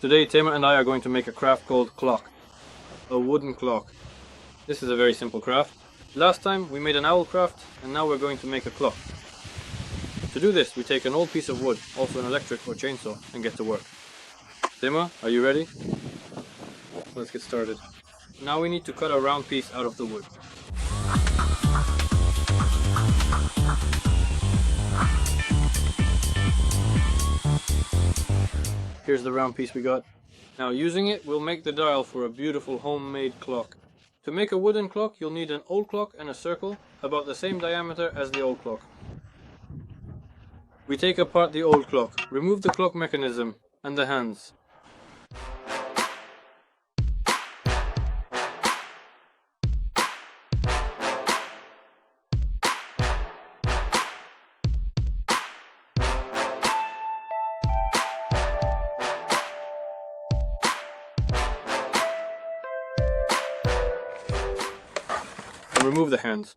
Today Tamer and I are going to make a craft called clock. A wooden clock. This is a very simple craft. Last time we made an owl craft and now we're going to make a clock. To do this we take an old piece of wood, also an electric or chainsaw, and get to work. Tamer, are you ready? Let's get started. Now we need to cut a round piece out of the wood. Here's the round piece we got. Now using it, we'll make the dial for a beautiful homemade clock. To make a wooden clock, you'll need an old clock and a circle about the same diameter as the old clock. We take apart the old clock, remove the clock mechanism and the hands. Remove the hands.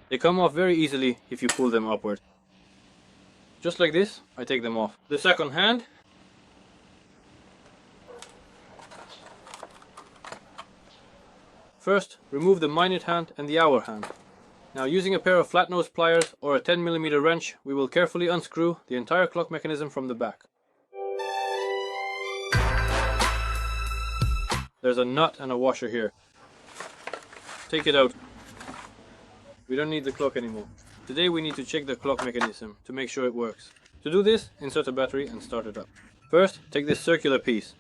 They come off very easily if you pull them upward. Just like this, I take them off. The second hand. First, remove the minute hand and the hour hand. Now using a pair of flat nose pliers or a 10mm wrench, we will carefully unscrew the entire clock mechanism from the back. There's a nut and a washer here. Take it out. We don't need the clock anymore. Today we need to check the clock mechanism to make sure it works. To do this, insert a battery and start it up. First, take this circular piece.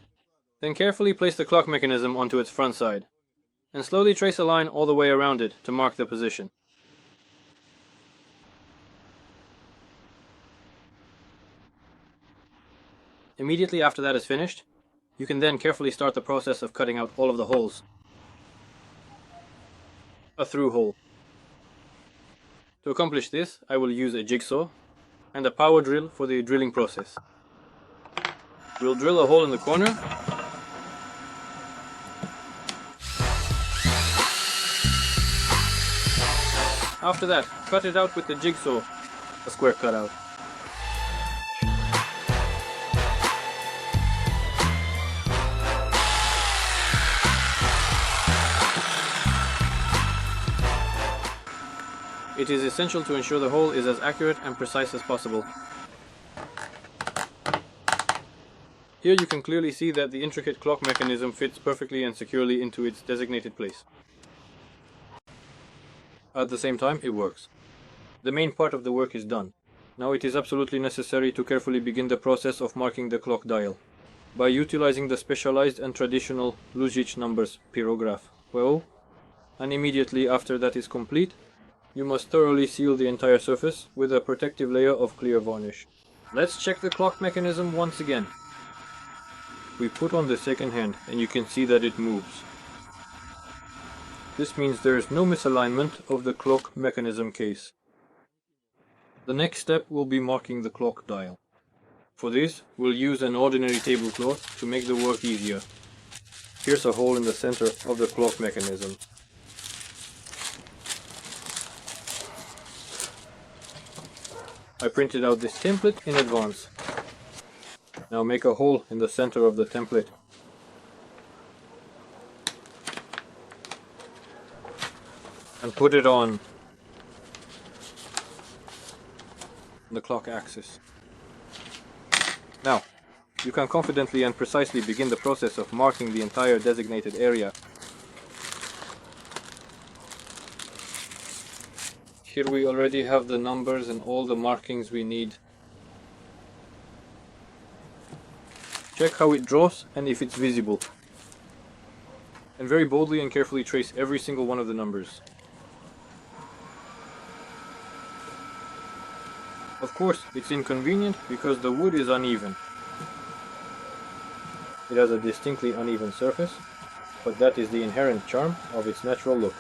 Then carefully place the clock mechanism onto its front side. And slowly trace a line all the way around it to mark the position. Immediately after that is finished, you can then carefully start the process of cutting out all of the holes. A through hole. To accomplish this, I will use a jigsaw and a power drill for the drilling process. We'll drill a hole in the corner. After that, cut it out with the jigsaw, a square cutout. It is essential to ensure the hole is as accurate and precise as possible. Here you can clearly see that the intricate clock mechanism fits perfectly and securely into its designated place. At the same time, it works. The main part of the work is done. Now it is absolutely necessary to carefully begin the process of marking the clock dial by utilizing the specialized and traditional Lužić numbers pyrograph. Well, and immediately after that is complete, you must thoroughly seal the entire surface with a protective layer of clear varnish. Let's check the clock mechanism once again. We put on the second hand and you can see that it moves. This means there is no misalignment of the clock mechanism case. The next step will be marking the clock dial. For this, we'll use an ordinary tablecloth to make the work easier. Here's a hole in the center of the clock mechanism. I printed out this template in advance. Now make a hole in the center of the template. And put it on the clock axis. Now, you can confidently and precisely begin the process of marking the entire designated area. Here we already have the numbers and all the markings we need. Check how it draws and if it's visible. And very boldly and carefully trace every single one of the numbers. Of course, it's inconvenient because the wood is uneven. It has a distinctly uneven surface, but that is the inherent charm of its natural look.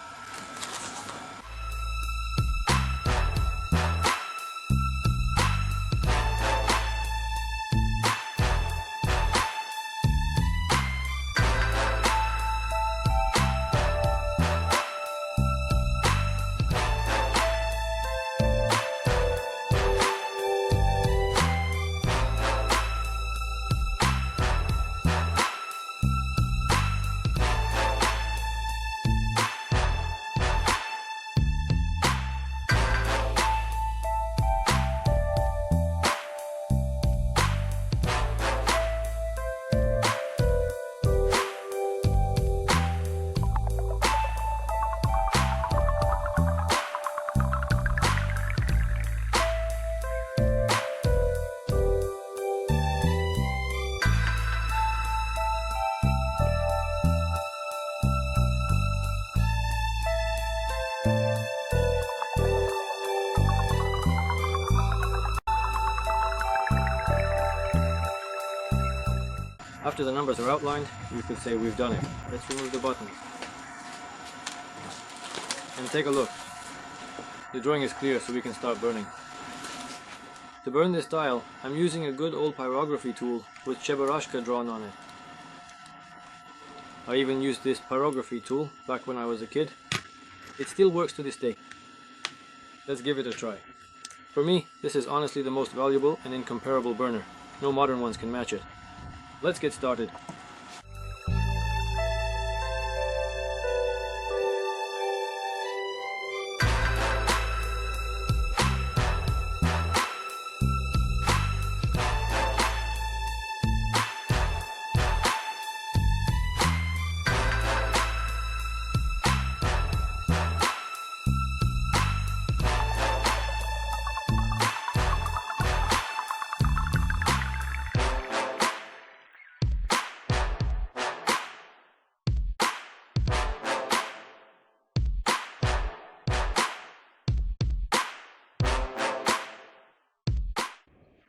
After the numbers are outlined, you could say we've done it. Let's remove the buttons. And take a look. The drawing is clear, so we can start burning. To burn this dial, I'm using a good old pyrography tool with Cheburashka drawn on it. I even used this pyrography tool back when I was a kid. It still works to this day. Let's give it a try. For me, this is honestly the most valuable and incomparable burner. No modern ones can match it. Let's get started.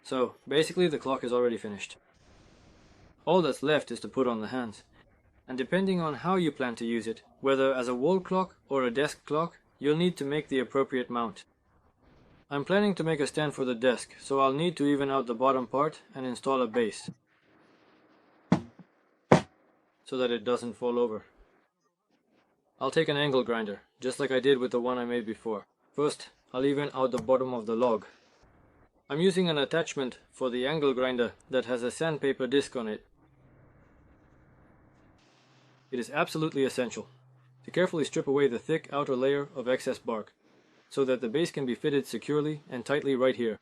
So, basically the clock is already finished. All that's left is to put on the hands. And depending on how you plan to use it, whether as a wall clock or a desk clock, you'll need to make the appropriate mount. I'm planning to make a stand for the desk, so I'll need to even out the bottom part and install a base, so that it doesn't fall over. I'll take an angle grinder, just like I did with the one I made before. First, I'll even out the bottom of the log. I'm using an attachment for the angle grinder that has a sandpaper disc on it. It is absolutely essential to carefully strip away the thick outer layer of excess bark, so that the base can be fitted securely and tightly right here.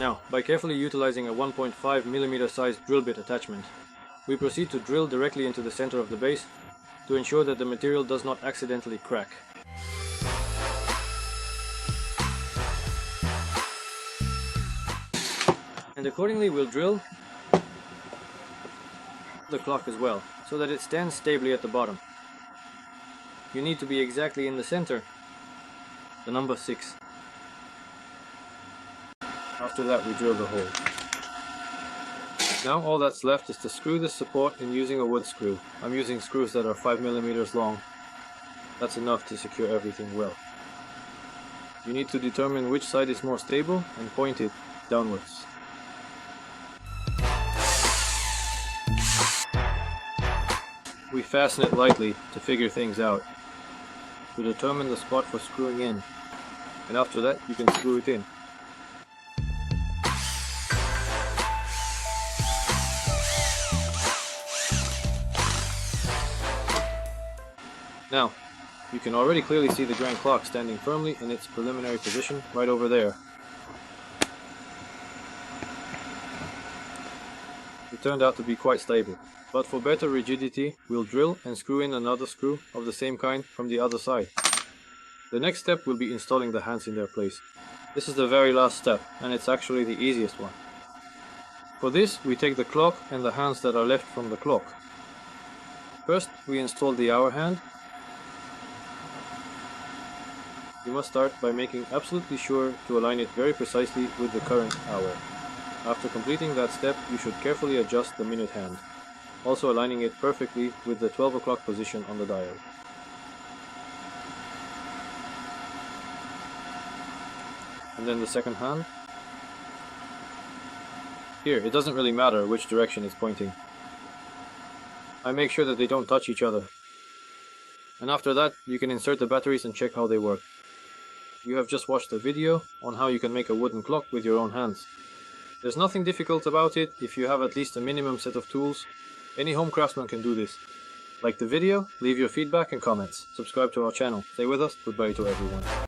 Now, by carefully utilizing a 1.5mm sized drill bit attachment, we proceed to drill directly into the center of the base to ensure that the material does not accidentally crack. And accordingly we'll drill the clock as well, so that it stands stably at the bottom. You need to be exactly in the center, the number 6. After that we drill the hole. Now all that's left is to screw this support in using a wood screw. I'm using screws that are 5mm long. That's enough to secure everything well. You need to determine which side is more stable and point it downwards. We fasten it lightly to figure things out, to determine the spot for screwing in, and after that you can screw it in. Now, you can already clearly see the grand clock standing firmly in its preliminary position right over there. It turned out to be quite stable, but for better rigidity, we'll drill and screw in another screw of the same kind from the other side. The next step will be installing the hands in their place. This is the very last step, and it's actually the easiest one. For this, we take the clock and the hands that are left from the clock. First, we install the hour hand. You must start by making absolutely sure to align it very precisely with the current hour. After completing that step, you should carefully adjust the minute hand, also aligning it perfectly with the 12 o'clock position on the dial. And then the second hand. Here, it doesn't really matter which direction it's pointing. I make sure that they don't touch each other. And after that, you can insert the batteries and check how they work. You have just watched a video on how you can make a wooden clock with your own hands. There's nothing difficult about it if you have at least a minimum set of tools. Any home craftsman can do this. Like the video, leave your feedback and comments. Subscribe to our channel. Stay with us. Goodbye to everyone.